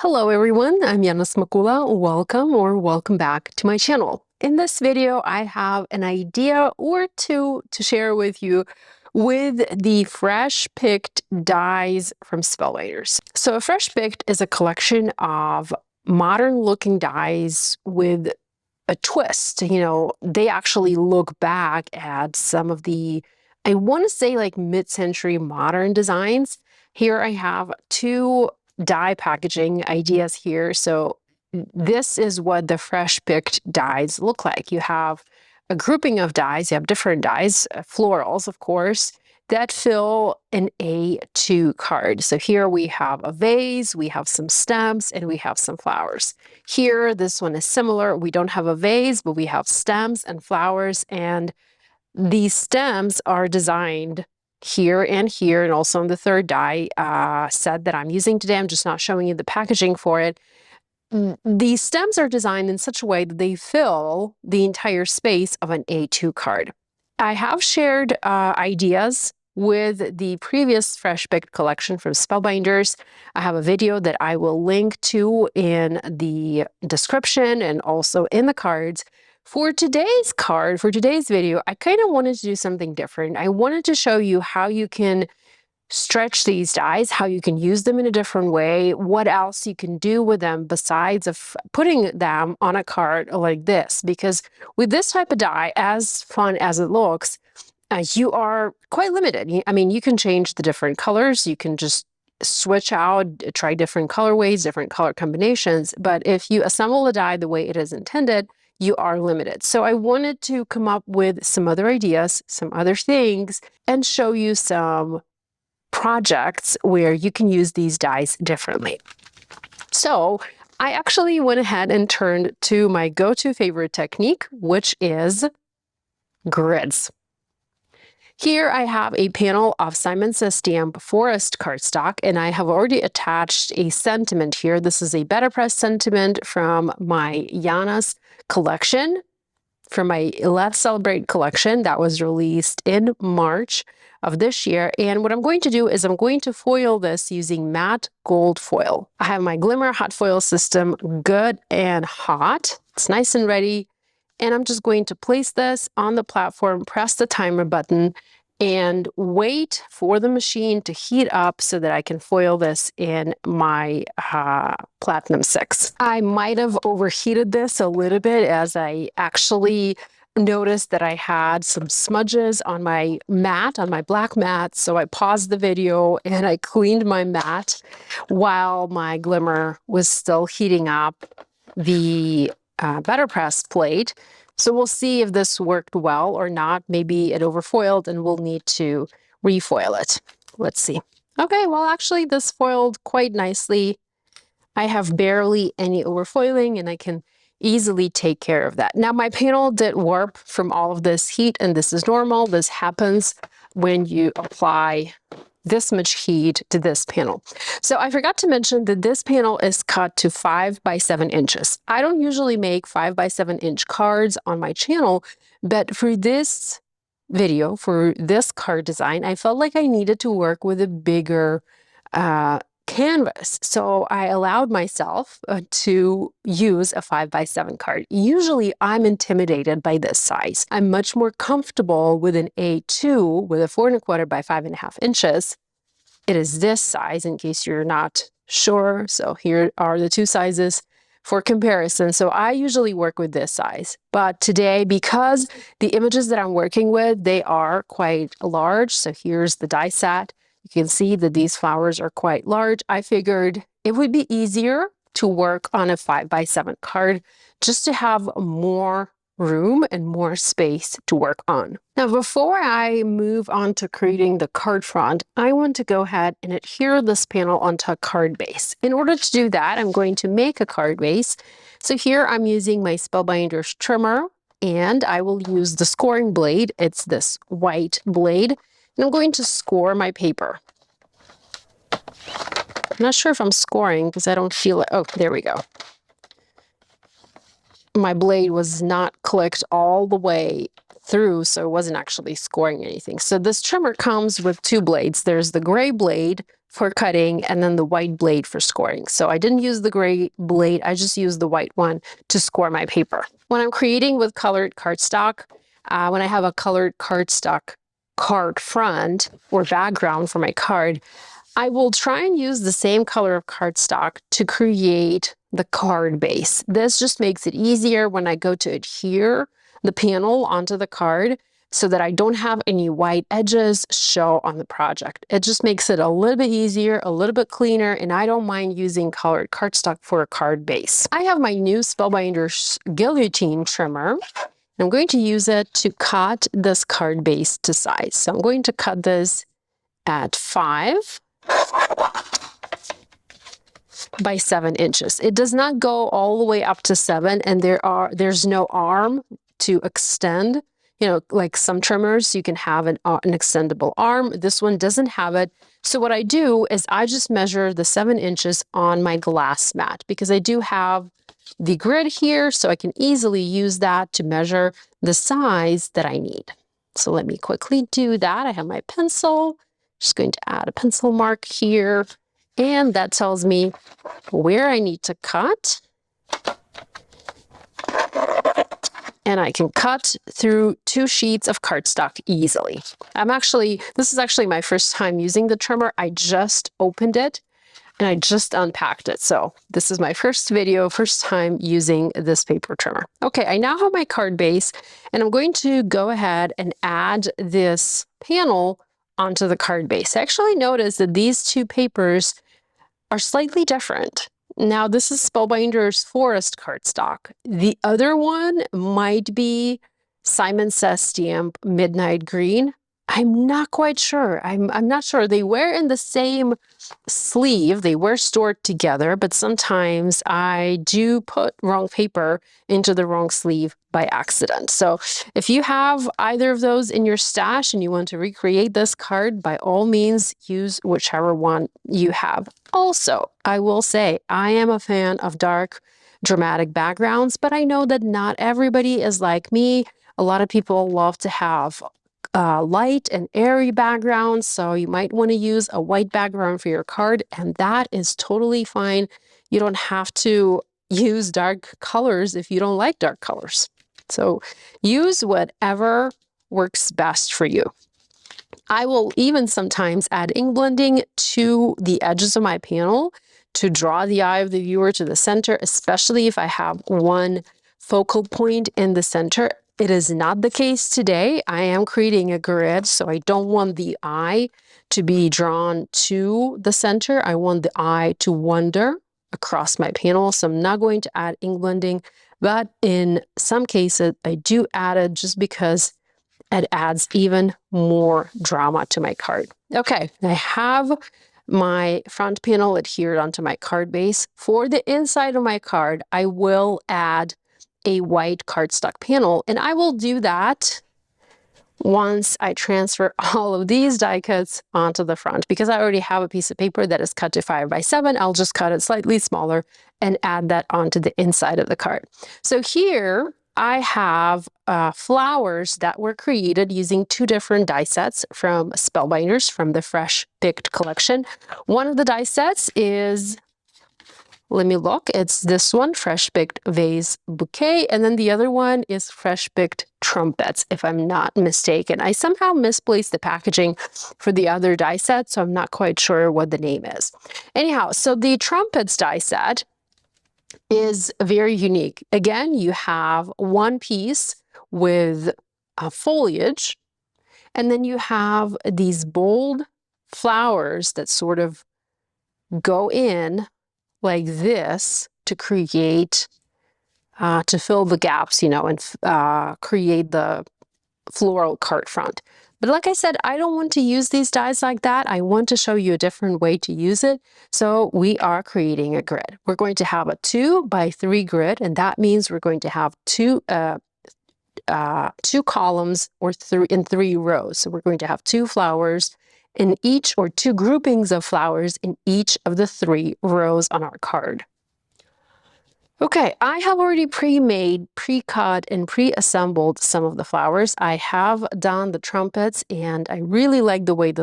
Hello everyone, I'm Yana Smakula. Welcome back to my channel. In this video, I have an idea or two to share with you with the Fresh Picked dies from Spellbinders. So a Fresh Picked is a collection of modern looking dies with a twist. You know, they actually look back at some of the, I want to say like mid-century modern designs. Here I have two die packaging ideas here. So this is what the Fresh Picked dies look like. You have a grouping of dies, you have different dies, florals, of course, that fill an A2 card. So here we have a vase, we have some stems, and we have some flowers. Here, this one is similar. We don't have a vase, but we have stems and flowers, and these stems are designed here and also on the third die set that I'm using today. I'm just not showing you the packaging for it. These stems are designed in such a way that they fill the entire space of an A2 card. I have shared ideas with the previous Fresh Picked collection from Spellbinders. I have a video that I will link to in the description and also in the cards. For today's card, for today's video, I kind of wanted to do something different. I wanted to show you how you can stretch these dies, how you can use them in a different way, what else you can do with them besides of putting them on a card like this. Because with this type of die, as fun as it looks, you are quite limited. I mean, you can change the different colors, you can just switch out, try different colorways, different color combinations, but if you assemble a die the way it is intended, you are limited. So I wanted to come up with some other ideas, some other things, and show you some projects where you can use these dies differently. So I actually went ahead and turned to my go-to favorite technique, which is grids. Here I have a panel of Simon Says Stamp Forest cardstock, and I have already attached a sentiment here. This is a Better Press sentiment from my Yana's collection, from my Let's Celebrate collection that was released in March of this year. And what I'm going to do is I'm going to foil this using matte gold foil. I have my Glimmer hot foil system good and hot. It's nice and ready. And I'm just going to place this on the platform, press the timer button, and wait for the machine to heat up so that I can foil this in my Platinum 6. I might have overheated this a little bit as I actually noticed that I had some smudges on my mat, on my black mat. So I paused the video and I cleaned my mat while my Glimmer was still heating up the Better Press plate. So we'll see if this worked well or not. Maybe it overfoiled and we'll need to refoil it. Let's see. Okay, well, actually this foiled quite nicely. I have barely any overfoiling and I can easily take care of that. Now my panel did warp from all of this heat, and this is normal. This happens when you apply this much heat to this panel. So I forgot to mention that this panel is cut to 5 by 7 inches. I don't usually make 5 by 7 inch cards on my channel, but for this video, for this card design, I felt like I needed to work with a bigger canvas. So I allowed myself to use a 5 by 7 card. Usually I'm intimidated by this size. I'm much more comfortable with an A2 with a 4 1/4 by 5.5 inches. It is this size in case you're not sure. So here are the two sizes for comparison. So I usually work with this size, but today, because the images that I'm working with, they are quite large. So here's the die set. You can see that these flowers are quite large. I figured it would be easier to work on a 5 by 7 card just to have more room and more space to work on. Now, before I move on to creating the card front, I want to go ahead and adhere this panel onto a card base. In order to do that, I'm going to make a card base. So here I'm using my Spellbinders trimmer, and I will use the scoring blade. It's this white blade. And I'm going to score my paper. I'm not sure if I'm scoring because I don't feel it. Oh, there we go. My blade was not clicked all the way through, so it wasn't actually scoring anything. So this trimmer comes with two blades. There's the gray blade for cutting and then the white blade for scoring. So I didn't use the gray blade, I just used the white one to score my paper. When I'm creating with colored cardstock, when I have a colored cardstock card front or background for my card, I will try and use the same color of cardstock to create the card base. This just makes it easier when I go to adhere the panel onto the card so that I don't have any white edges show on the project. It just makes it a little bit easier, a little bit cleaner, and I don't mind using colored cardstock for a card base. I have my new Spellbinders guillotine trimmer. I'm going to use it to cut this card base to size. So I'm going to cut this at 5 by 7 inches. It does not go all the way up to 7, and there's no arm to extend. You know, like some trimmers, you can have an extendable arm. This one doesn't have it. So what I do is I just measure the 7 inches on my glass mat because I do have the grid here, so I can easily use that to measure the size that I need. So let me quickly do that. I have my pencil. Just going to add a pencil mark here, and that tells me where I need to cut. And I can cut through 2 sheets of cardstock easily. This is actually my first time using the trimmer. I just opened it and I just unpacked it. So this is my first time using this paper trimmer. Okay, I now have my card base, and I'm going to go ahead and add this panel onto the card base. I actually noticed that these two papers are slightly different. Now, this is Spellbinders Forest cardstock. The other one might be Simon Says Stamp Midnight Green. I'm not quite sure. I'm not sure. They were in the same sleeve. They were stored together, but sometimes I do put wrong paper into the wrong sleeve by accident. So if you have either of those in your stash and you want to recreate this card, by all means, use whichever one you have. Also, I will say I am a fan of dark, dramatic backgrounds, but I know that not everybody is like me. A lot of people love to have light and airy backgrounds, so you might want to use a white background for your card, and that is totally fine. You don't have to use dark colors if you don't like dark colors. So use whatever works best for you. I will even sometimes add ink blending to the edges of my panel to draw the eye of the viewer to the center, especially if I have one focal point in the center. It is not the case today. I am creating a grid, so I don't want the eye to be drawn to the center. I want the eye to wander across my panel, so I'm not going to add ink blending, but in some cases I do add it just because it adds even more drama to my card. Okay, I have my front panel adhered onto my card base. For the inside of my card, I will add a white cardstock panel, and I will do that once I transfer all of these die cuts onto the front. Because I already have a piece of paper that is cut to 5 by 7, I'll just cut it slightly smaller and add that onto the inside of the card. So here I have flowers that were created using 2 different die sets from Spellbinders from the Fresh Picked collection. One of the die sets is, let me look, it's this one, Fresh Picked Vase Bouquet, and then the other one is Fresh Picked Trumpets, if I'm not mistaken. I somehow misplaced the packaging for the other die set, so I'm not quite sure what the name is. Anyhow, so the Trumpets die set is very unique. Again, you have one piece with foliage, and then you have these bold flowers that sort of go in like this to create, to fill the gaps, you know, and create the floral card front. But like I said, I don't want to use these dies like that. I want to show you a different way to use it. So we are creating a grid. We're going to have a 2 by 3 grid, and that means we're going to have two columns or in 3 rows. So we're going to have 2 flowers in each, or 2 groupings of flowers in each of the 3 rows on our card. Okay, I have already pre-made, pre-cut, and pre-assembled some of the flowers. I have done the trumpets, and I really like the way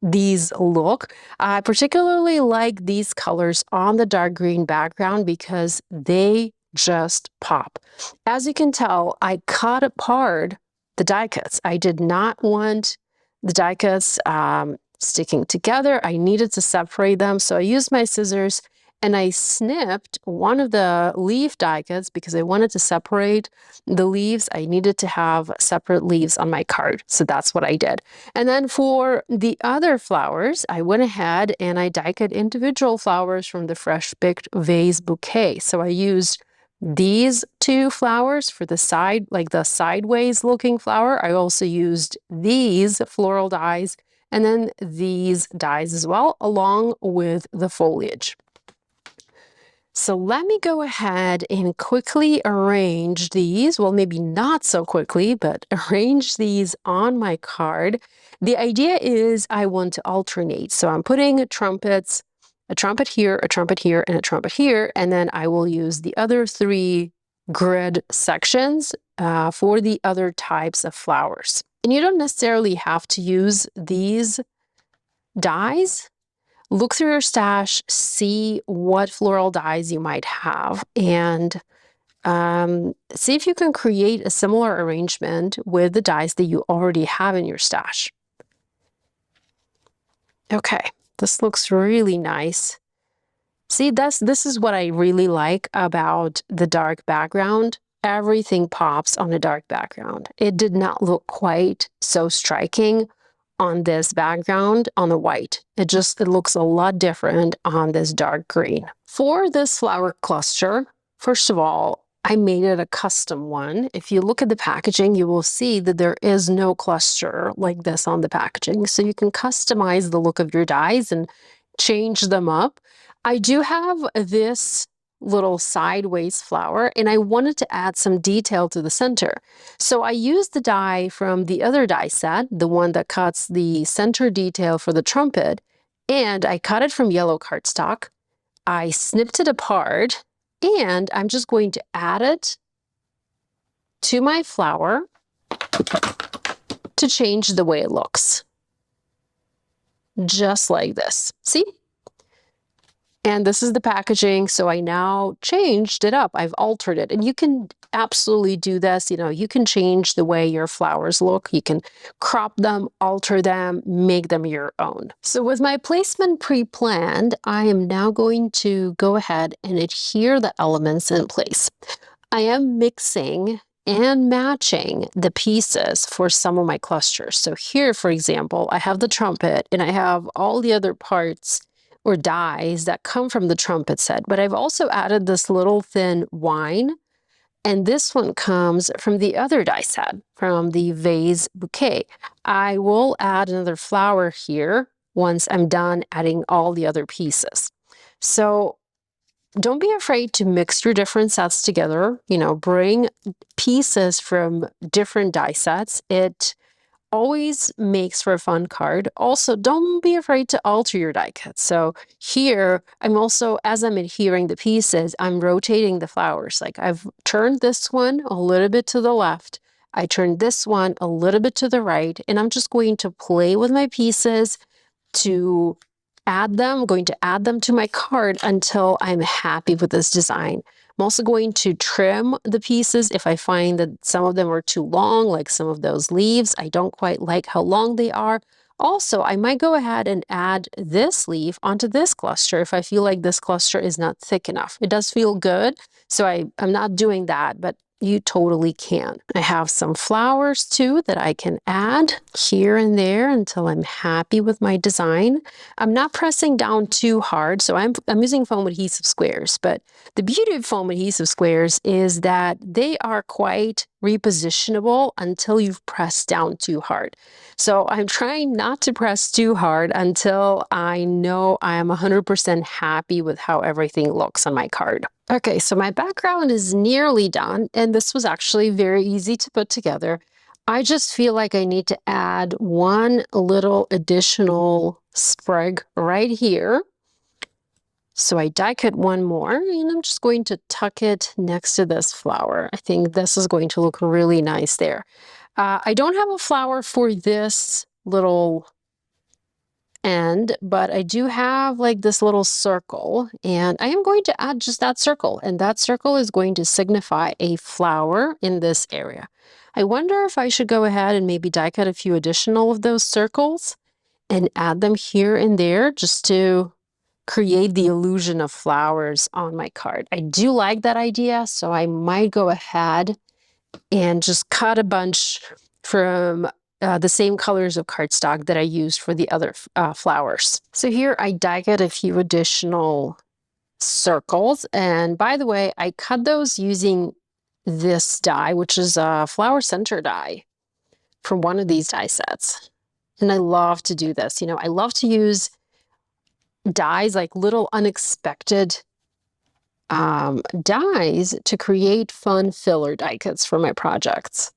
these look. I particularly like these colors on the dark green background because they just pop. As you can tell, I cut apart the die cuts. I did not want the die cuts sticking together. I needed to separate them, so I used my scissors and I snipped one of the leaf die cuts because I wanted to separate the leaves. I needed to have separate leaves on my card. So that's what I did. And then for the other flowers, I went ahead and I die cut individual flowers from the Fresh Picked vase bouquet. So I used these two flowers for the side, like the sideways looking flower. I also used these floral dies and then these dies as well, along with the foliage. So let me go ahead and quickly arrange these. Well, maybe not so quickly, but arrange these on my card. The idea is I want to alternate. So I'm putting trumpets, a trumpet here, a trumpet here, and a trumpet here. And then I will use the other three grid sections for the other types of flowers. And you don't necessarily have to use these dies. Look through your stash, see what floral dies you might have, and see if you can create a similar arrangement with the dies that you already have in your stash. Okay, this looks really nice. See, this is what I really like about the dark background. Everything pops on a dark background. It did not look quite so striking on this background on the white. It looks a lot different on this dark green. For this flower cluster, first of all, I made it a custom one. If you look at the packaging, you will see that there is no cluster like this on the packaging. So you can customize the look of your dies and change them up. I do have this little sideways flower and I wanted to add some detail to the center. So I used the die from the other die set, the one that cuts the center detail for the trumpet, and I cut it from yellow cardstock. I snipped it apart and I'm just going to add it to my flower to change the way it looks. Just like this. See? And this is the packaging, so I now changed it up. I've altered it. And you can absolutely do this. You know, you can change the way your flowers look. You can crop them, alter them, make them your own. So with my placement pre-planned, I am now going to go ahead and adhere the elements in place. I am mixing and matching the pieces for some of my clusters. So here, for example, I have the trumpet and I have all the other parts or dies that come from the trumpet set, but I've also added this little thin wine, and this one comes from the other die set, from the vase bouquet. I will add another flower here once I'm done adding all the other pieces. So don't be afraid to mix your different sets together, you know, bring pieces from different die sets. It always makes for a fun card. Also, don't be afraid to alter your die cut. So here, I'm also, as I'm adhering the pieces, I'm rotating the flowers. Like I've turned this one a little bit to the left. I turned this one a little bit to the right, and I'm just going to play with my pieces to add them. I'm going to add them to my card until I'm happy with this design. I'm also going to trim the pieces if I find that some of them are too long, like some of those leaves. I don't quite like how long they are. Also, I might go ahead and add this leaf onto this cluster if I feel like this cluster is not thick enough. It does feel good, so I'm not doing that, but you totally can. I have some flowers too that I can add here and there until I'm happy with my design. I'm not pressing down too hard, so I'm using foam adhesive squares, but the beauty of foam adhesive squares is that they are quite repositionable until you've pressed down too hard. So I'm trying not to press too hard until I know I am 100% happy with how everything looks on my card. Okay, so my background is nearly done, and this was actually very easy to put together. I just feel like I need to add one little additional sprig right here. So I die cut one more, and I'm just going to tuck it next to this flower. I think this is going to look really nice there. I don't have a flower for this little end, but I do have like this little circle, and I am going to add just that circle, and that circle is going to signify a flower in this area. I wonder if I should go ahead and maybe die cut a few additional of those circles and add them here and there just to create the illusion of flowers on my card. I do like that idea, so I might go ahead and just cut a bunch from the same colors of cardstock that I used for the other flowers. So here I die cut a few additional circles, and by the way, I cut those using this die, which is a flower center die from one of these die sets. And I love to do this. You know, I love to use dies, like little unexpected dies, to create fun filler die cuts for my projects.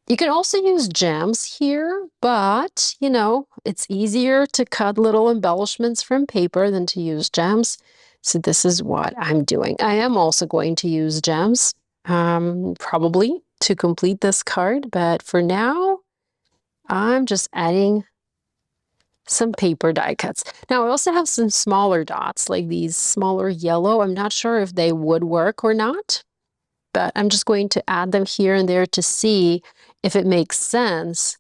You can also use gems here, but you know, it's easier to cut little embellishments from paper than to use gems. So this is what I'm doing. I am also going to use gems, probably to complete this card, but for now, I'm just adding some paper die cuts. Now I also have some smaller dots, like these smaller yellow. I'm not sure if they would work or not, but I'm just going to add them here and there to see if it makes sense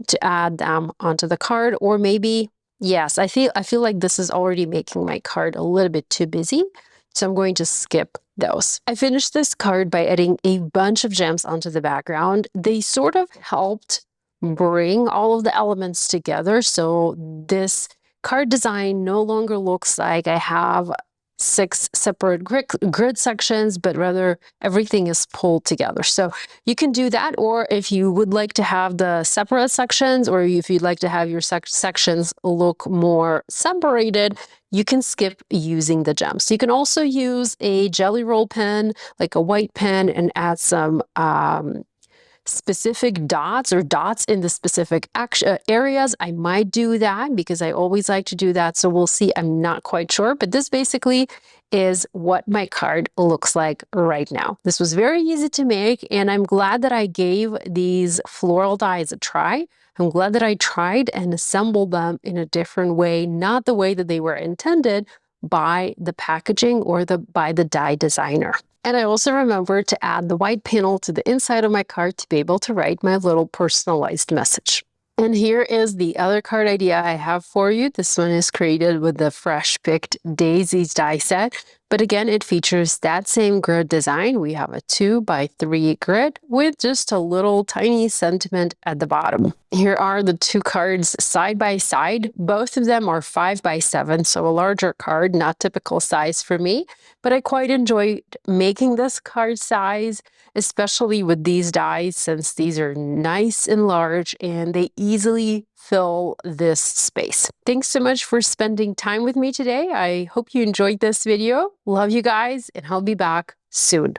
to add them onto the card. Or maybe, yes, I feel like this is already making my card a little bit too busy, so I'm going to skip those. I finished this card by adding a bunch of gems onto the background. They sort of helped bring all of the elements together, so this card design no longer looks like I have 6 separate grid sections, but rather everything is pulled together. So you can do that, or if you would like to have the separate sections, or if you'd like to have your sections look more separated, you can skip using the gems. So you can also use a jelly roll pen, like a white pen, and add some specific dots or dots in the specific areas. I might do that because I always like to do that. So we'll see. I'm not quite sure, but this basically is what my card looks like right now. This was very easy to make, and I'm glad that I gave these floral dies a try. I'm glad that I tried and assembled them in a different way, not the way that they were intended by the packaging or by the die designer. And I also remembered to add the white panel to the inside of my card to be able to write my little personalized message. And here is the other card idea I have for you. This one is created with the Fresh Picked Daisies die set. But again, it features that same grid design. We have a 2x3 grid with just a little tiny sentiment at the bottom. Here are the two cards side by side. Both of them are 5x7, so a larger card, not typical size for me. But I quite enjoyed making this card size, especially with these dies, since these are nice and large and they easily fill this space. Thanks so much for spending time with me today. I hope you enjoyed this video. Love you guys, and I'll be back soon.